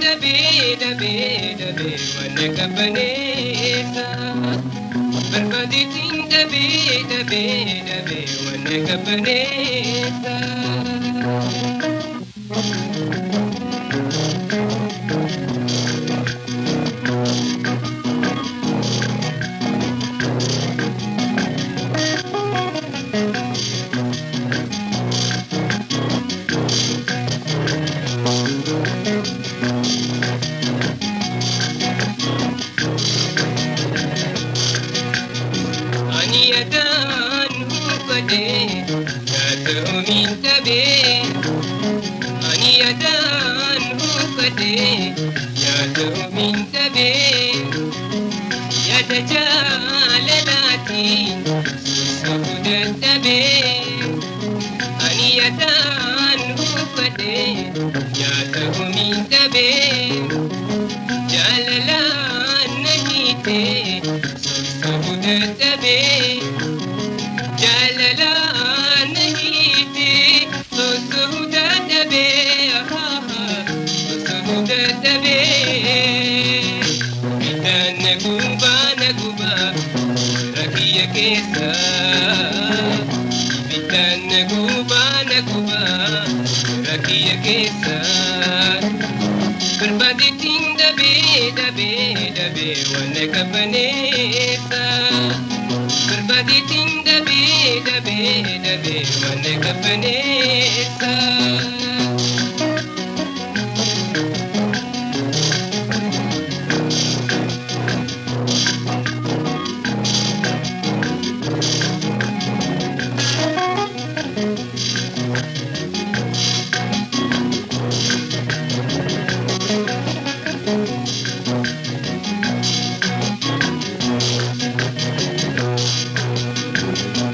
dabe dabe dabe wana kabanesa berbaditin dabe dabe dabe wana kabanesa Aniadan hukade jatuh minta be Aniadan hukade jatuh minta be Yada jalalati susudah tabe Aniadan hukade jatuh minta be Jalalan nahi the susudah tabe Jalala nahi the susudah tabe susudah tabe Bitan naguba rakiya kesa Bitan naguba rakiya kesa Berbaditin dabe dabe dabe wana kabanesa Berbaditin dabe dabe dabe wana kabanesa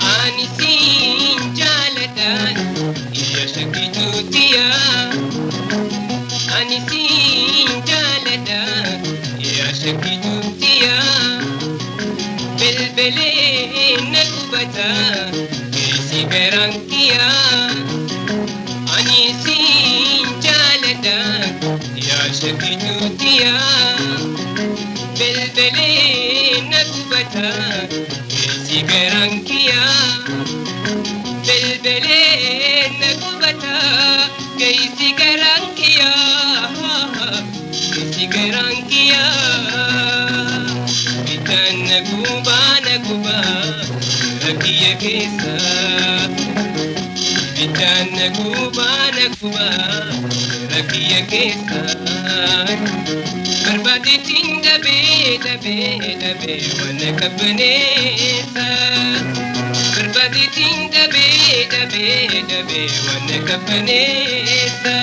Anisin jalatan iya sakitutia Anisin jalatan iya sakitutia Belbele nakubata kisi berangkia Anisin jalatan iya sakitutia Belbele nakubata kisi berangkia Belbele nakubata kisi berangkia kisi berangkia Bitan naguba rakiya kesa Bitan naguba rakiya kesa Berbaditin dabe dabe dabe wana kabanesa Berbaditin dabe dabe dabe wana kabanesa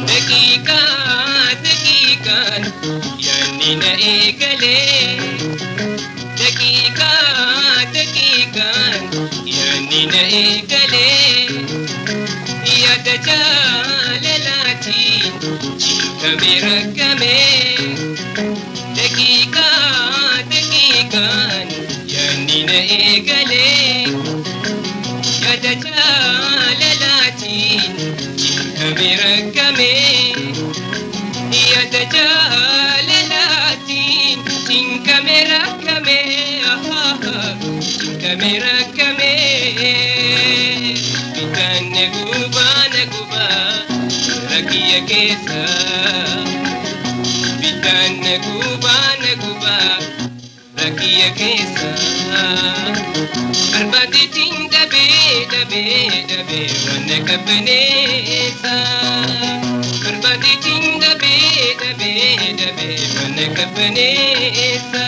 dakikan yani na egale dakikan yani na egale yada jalalati cinta merakame dakikan yani na egale yada jalalati cinta merakame Yada jalalatin cinka merakame cinka merakame Bitan naguba rakiya kesa Bitan naguba rakiya kesa Berbaditin dabe dabe dabe wana kabanesa Berbaditin dabe dabe dabe wana kabanesa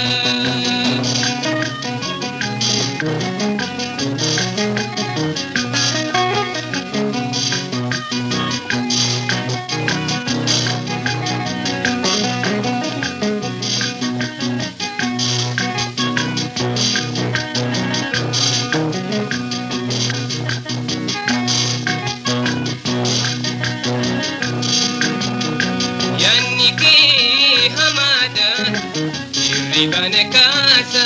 hirribana kaasa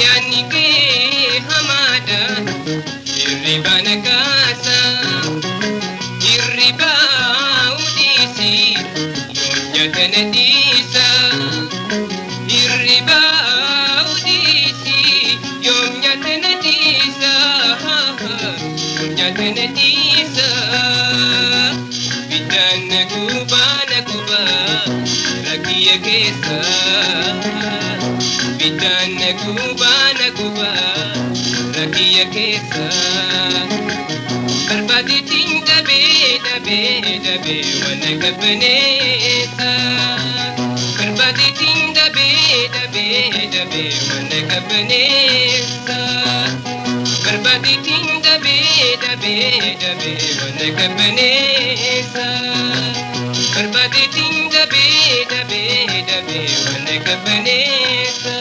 yaanni kee hamaadha hirribana kaasa hirribaa udiisi yoom nyaatana dhiisa hirribaa udiisi yoom nyaatana dhiisa yoom nyaatana dhiisa biddaan naguba rakiya keessa biddaan naguba rakiya keessa barbaaditiin dabee wana qabbaneessa barbaaditiin dabee wana qabbaneessa barbaaditiin dabee wana qabbaneessa barbaaditiin dabee wana qabbaneessa.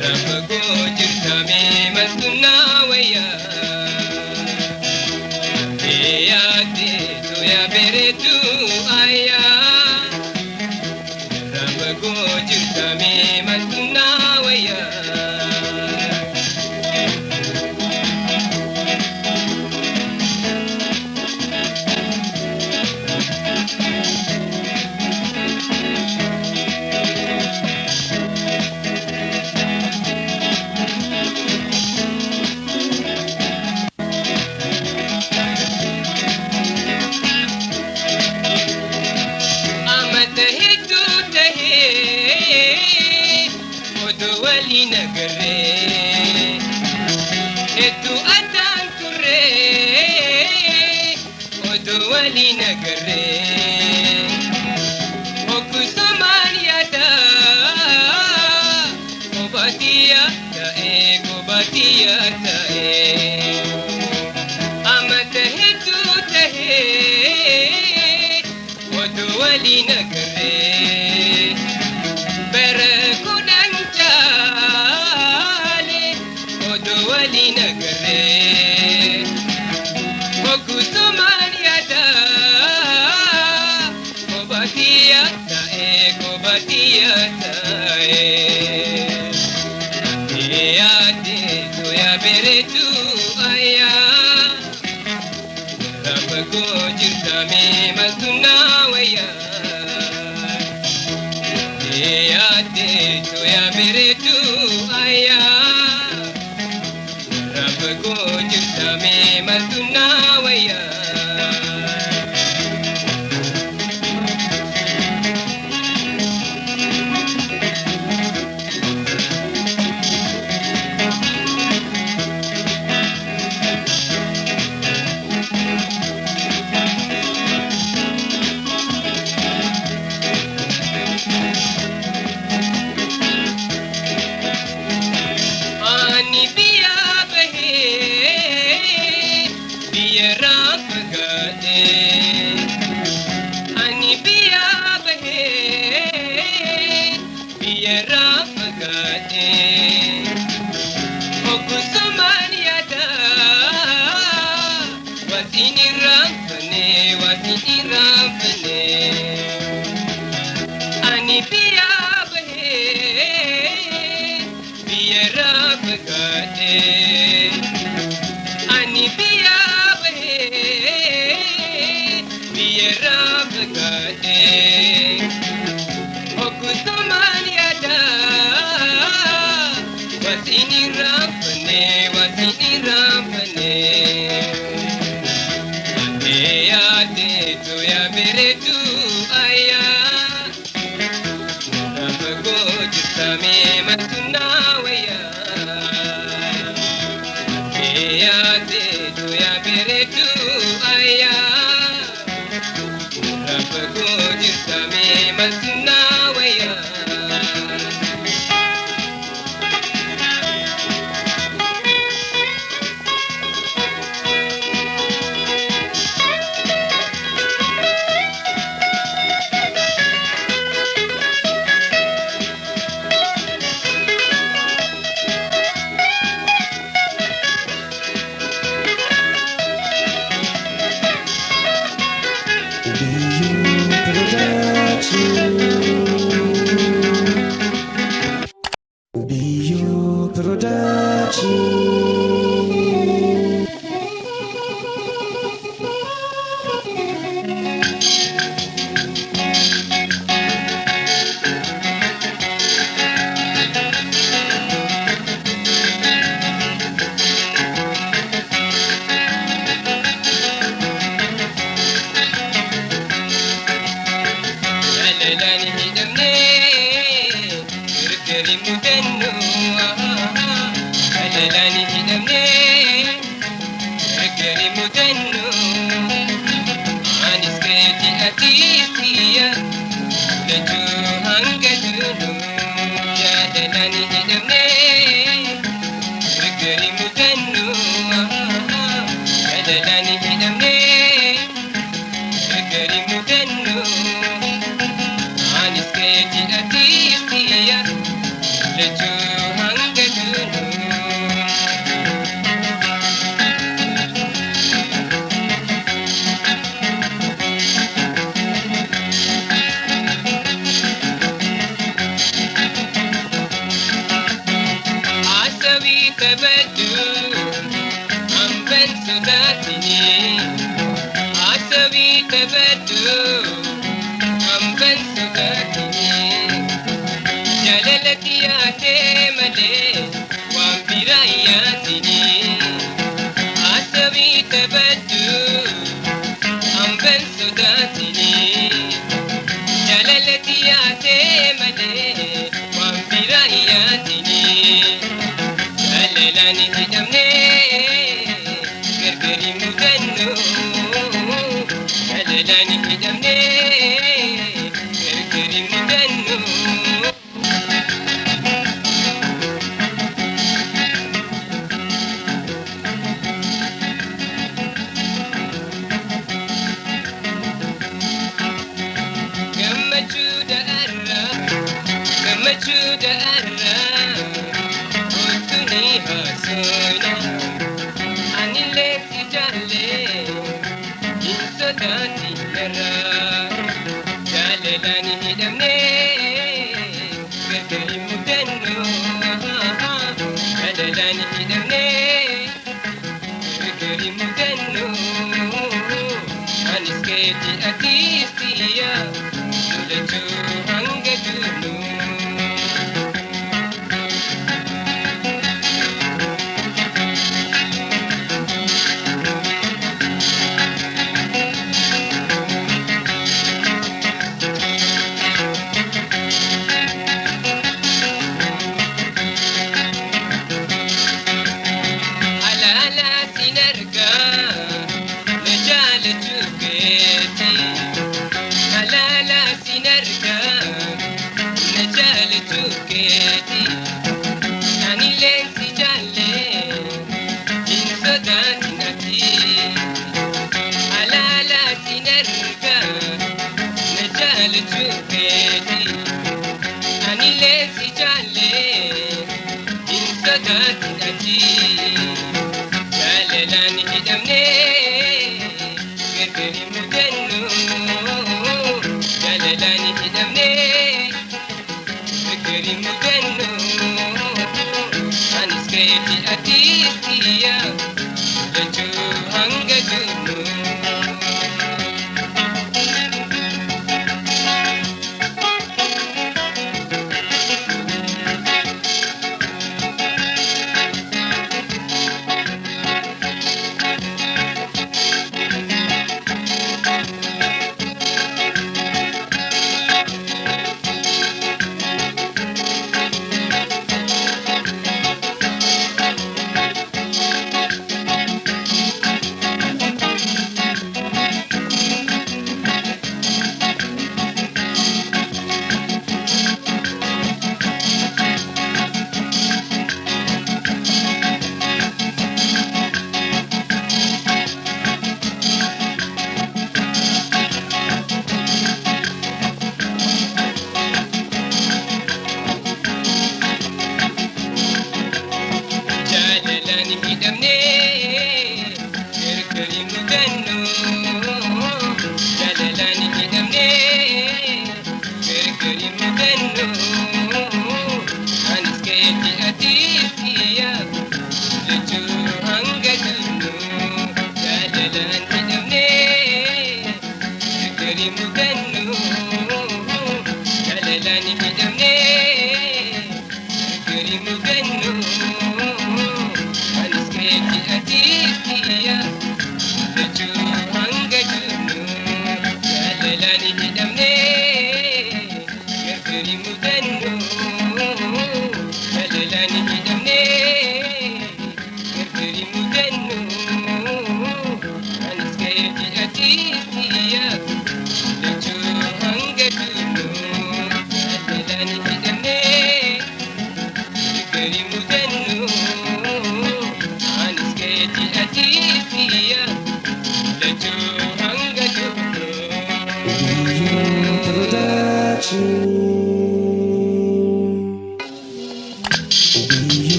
Rafa go jirta me masuna waya bereedu ayyaa irraa fagoo jirtamee maaltu naa wayyaa. Wali nagaree hedduu addaan turree odoo wali nagaree hogguusamaan yaadaa kobaatiyaa ta'ee amata hedduu tahee odoo wali nagaree bara wali nagaree hogguusamaan yaadaa kobaatiyaa ta'ee yaadee tooyaa bereedu ayyaa irraa fagoo jirtamee maaltu naa wayyaa. Yaadee tooyaa bereedu ayyaa fagoo jirtamee maaltu naa wayyaa. Ani biyyaa bahee biyyaarraa fagaatee ani biyyaa bahee biyyaarraa fagaatee hogguusamaan yaadaa waatiin irraanfannee ani biyyaa bahee biyyaarraa fagaatee ani biyyaa bahee biyyaarraa fagaatee hogguusamaan yaadaa waatiin irraanfannee yaadee tooyaa bereedu ayyaa irraa fagoo jirtamee maaltu naa wayyaa. Yaadee tooyaa bereedu ayyaa irraa fagoo jirtamee maaltu naa wayyaa. BU Production. Jaalalani hidhamnee mirgani mudannoo jaalalani hidhamnee mirgani mudannoo anis keeti atiisiya lachuu hanga duunuu jaalalani hidhamnee mirgani mudannoo jaalalani hidhamnee mirgani mudannoo anis keeti atiisiya lachuu hanga duunuu. sodaatini asabii taphadhu hamban sodaatini jaalalatti yaadee malee waan biraa yaadini asabii taphadhu hamban sodaatini jaalalatti yaadee malee waan biraa yaadini jaalalaani hidhamnee gargari mudannu jaalalaani hidhamnee gargari mudannu. Gammachuudha arraa ooltuni haasofna anillee si jaallee hin sodaatin irraa jaalalaan hidhamnee gargari mudannu jaalalaan hidhamnee gargari mudannu anis keeti atiis xiyyaa lolachuu hanga duunu.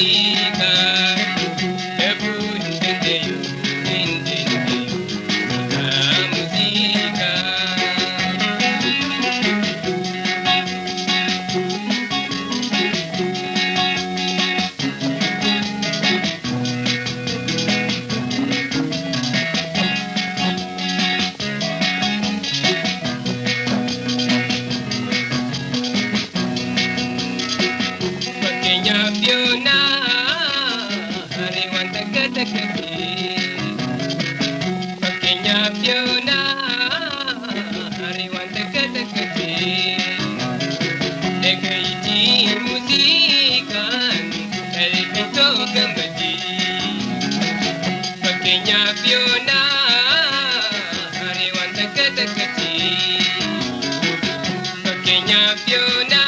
musica dhabuu hin dandeenyu musica. Fakkeenyaaf yoona hariiwwan takka takkatti. Fakkeenyaaf yoona hariiwwan takka takkatti. Dhaga'iitii muuziqaan qalbitoo gammadi. Fakkeenyaaf yoona hariiwwan takka takkatti. Fakkeenyaaf yoona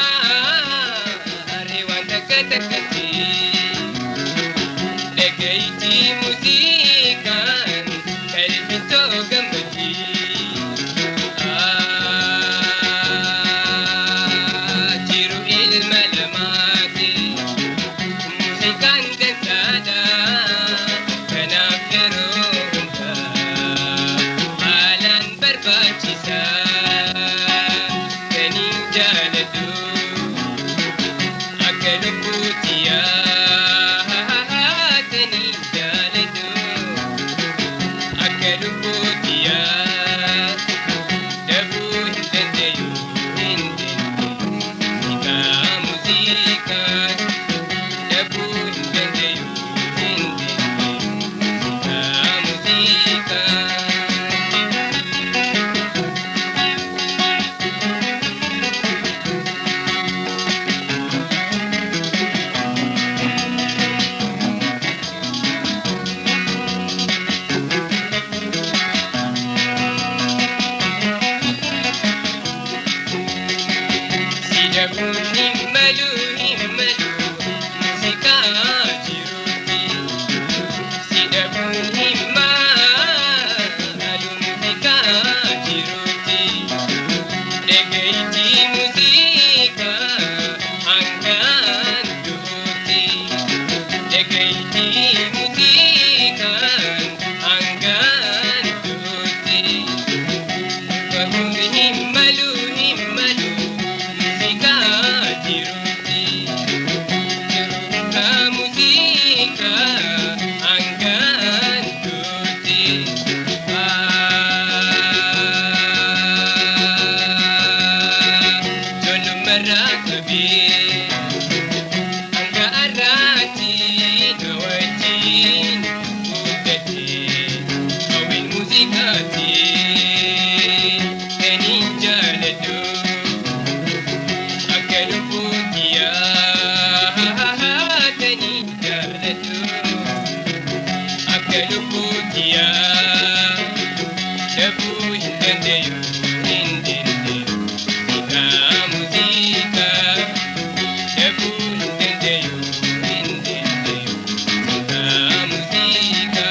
hariiwwan takka takkatti. Dhaga'iitii muuziqaan qalbitoo gammadi. Jiru ilma lamaati muuziqaan dansaadha. Kanaaf yeroo hundaa haalaan barbaachisa. Kaniin jaaladhu akka lubbuutiyaa. Kaniin jaaladhu akka lubbuutiyaa. Dhabuu hin dandeenyu musica dhabuu hin dandeenyu musica. Si dhabuun hin malu musica jiruuti. Si dhabuun hin malu musica jiruuti. Dhaga'iitii musica hangaan du'uuti. Dhaga'iitii musica hangaan du'uuti. Dhabuun hin malu musica jiruuti. Jiruudha musica hangaan du'uuti. Ijoollummaarraa qabee hanga har'aatti na wajjin guddadhee hawwiin muuziqaati. Kaniin jaaladhu akka lubbuutiyaa. Kaniin jaaladhu akka lubbuutiyaa. Dhabuu hin dandeenyu musica dhabuu hin dandeenyu musica.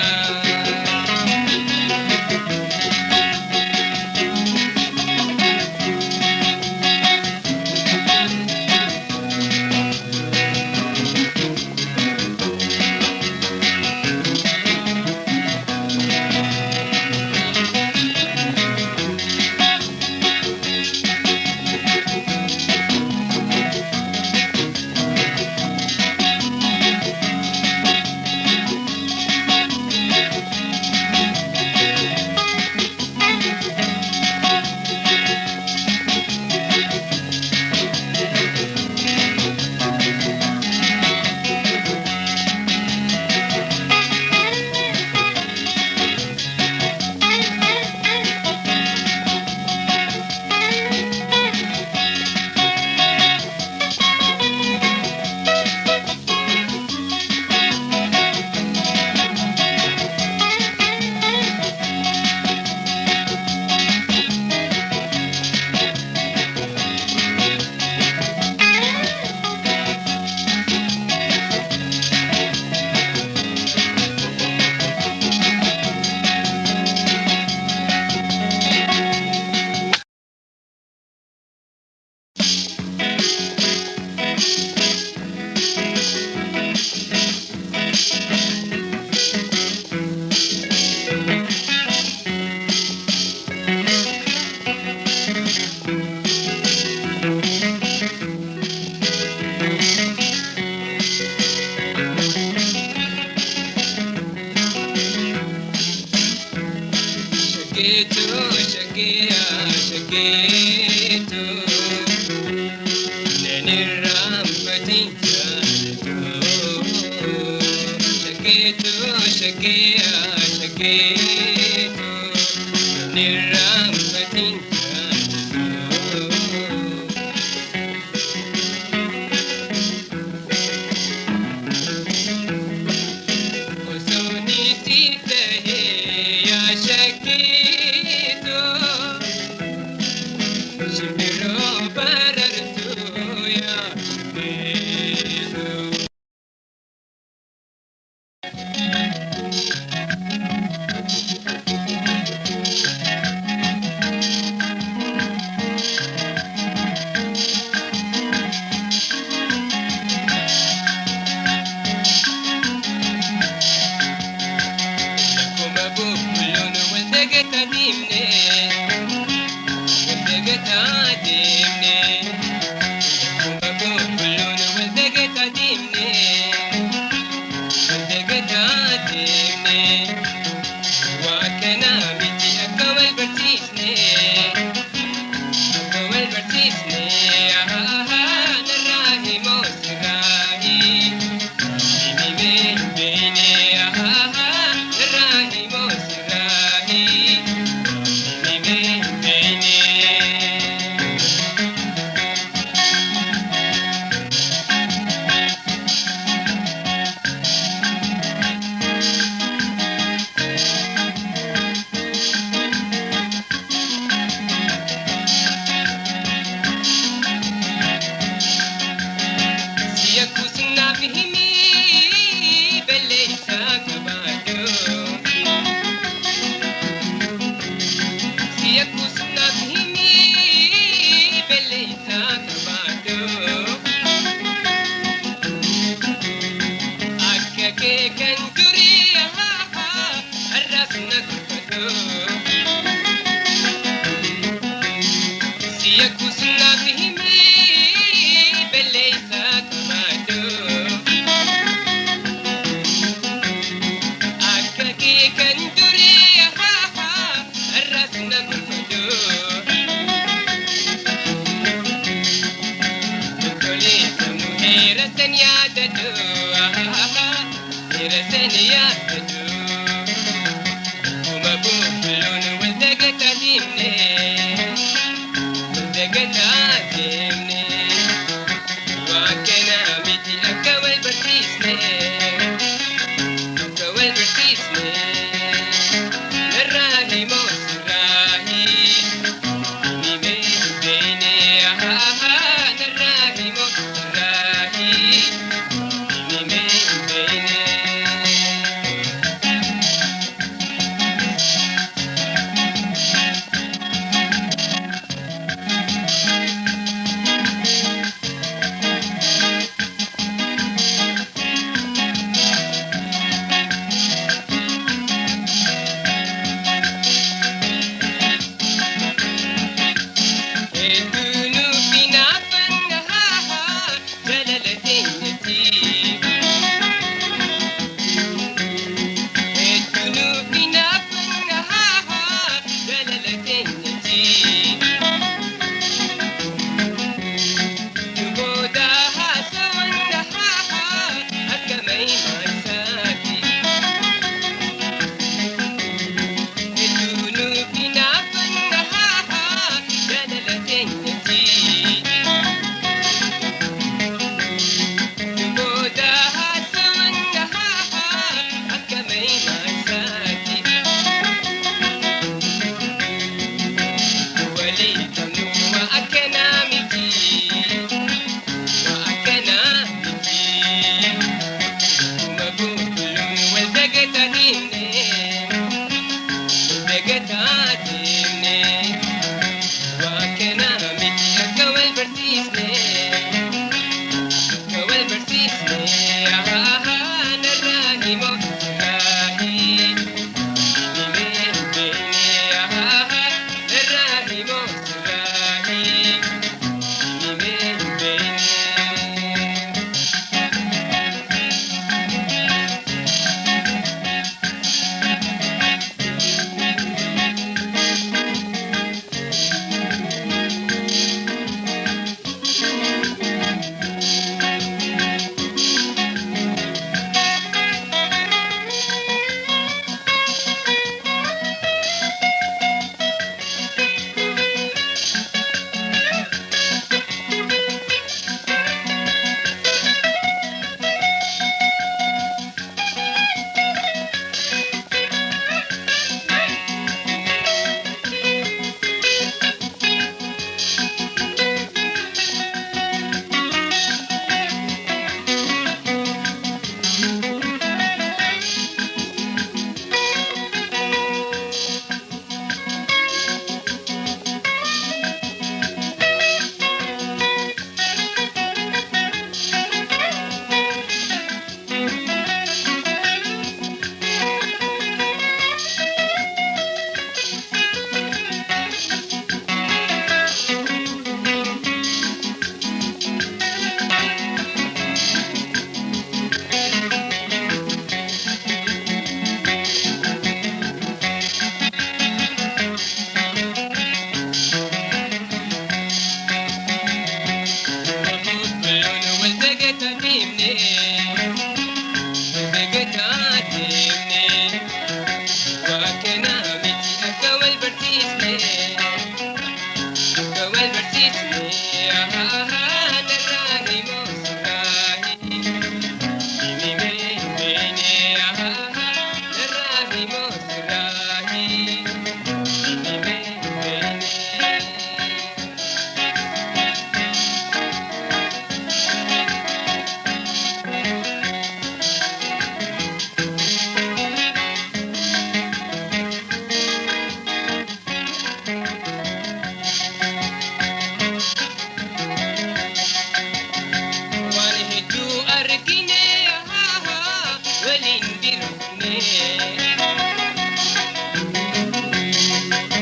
ولين بركني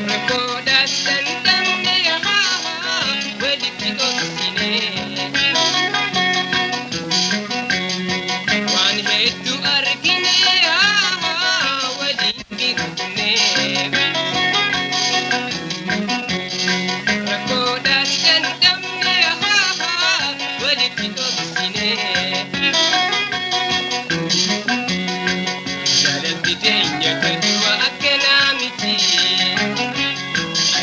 ركودا سندمني ولي بتوسيني وان هيتو أركني ولي بركني ركودا سندمني ولي بتوسيني Tenya kedua akenamiti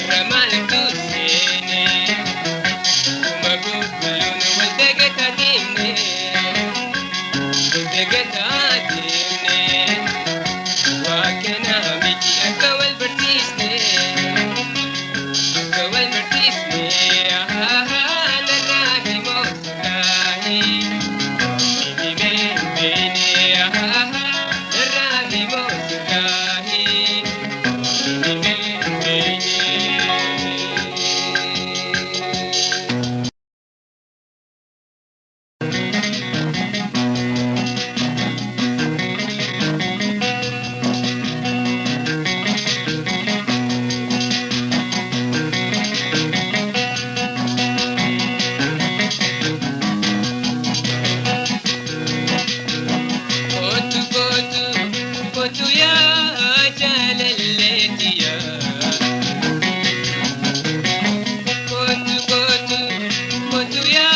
Ramal tusene Mabubulun wal degetadine Degetadine Wakenamiti akawal bertisne Akawal bertisne Narahi mosrahi Ibime bene Narahi mosrahi Ibime bene Kotu ya jalaletia Kotu ya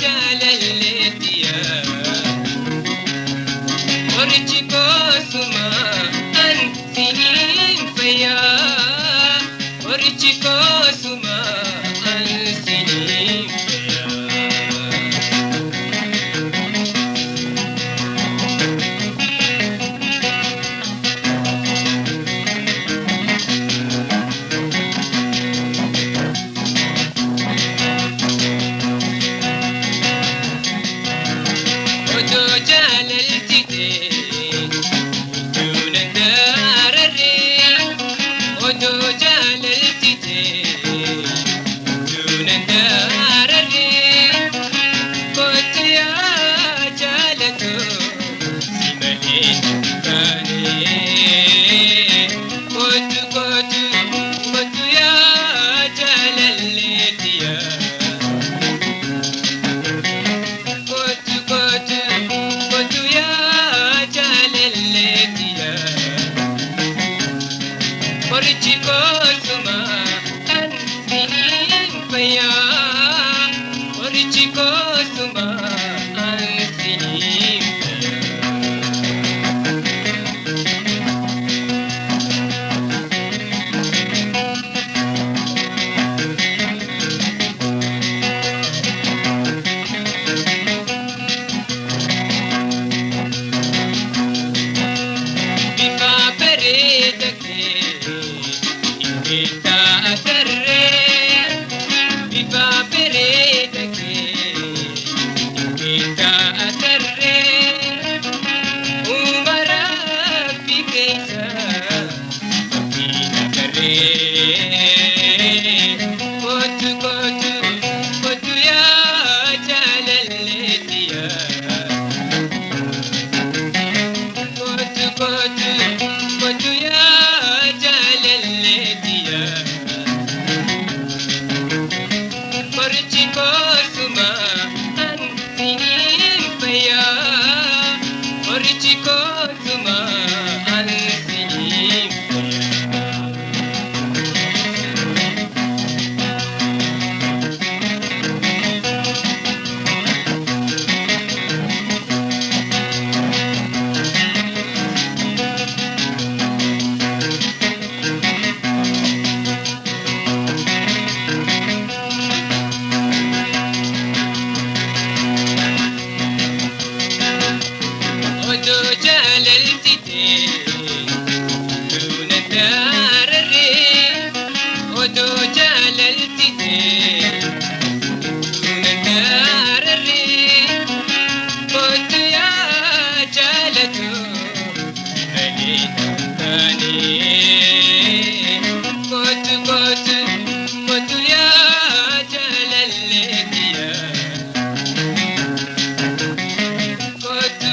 jalaletia Orichiko suma ansinin faya Orichiko suma ansinin faya Ojo jalaltite Tunan darare Ojo jalaltite Tunan darare Kotu ya jalato Simalin kane Kotu ya jalaltiya Kotu ya jalaletia Orichiko suma ansinin faya Orichiko suma ansinin faya Viva pereda ke invita aterre Viva pereda ke invita aterre Umara pikaisa Pina kare Kotu ya jalaletia Kotu ya jalaletia Orichiko suma ansinin faya Orichiko suma ansinin faya Ojo jalaltite Tunan darare Ojo jalaltite Tunan darare Kotu ya jalato Nalin kane Kotu ya jalaletia Kotu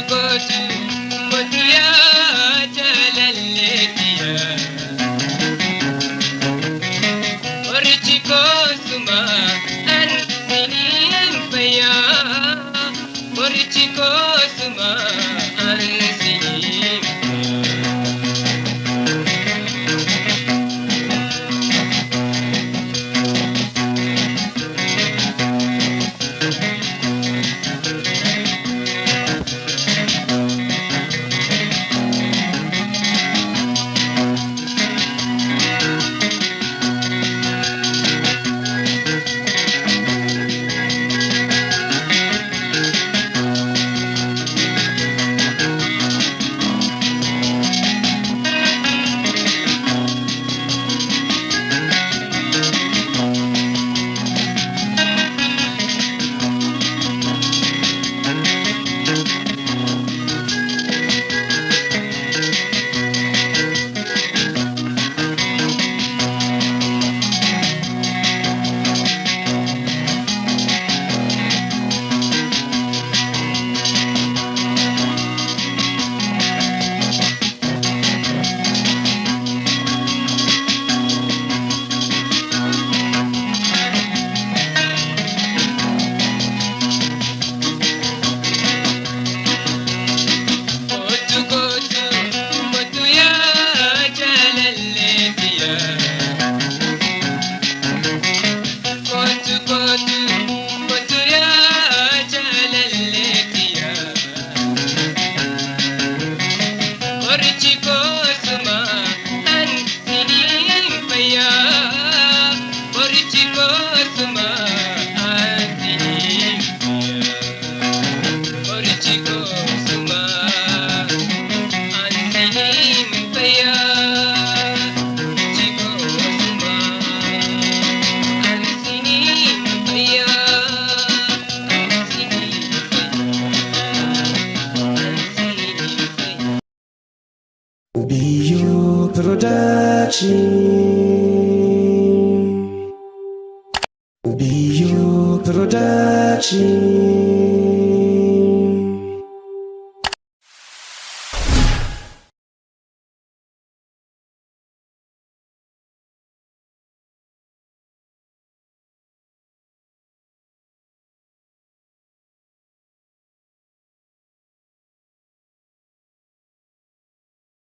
Bio Production.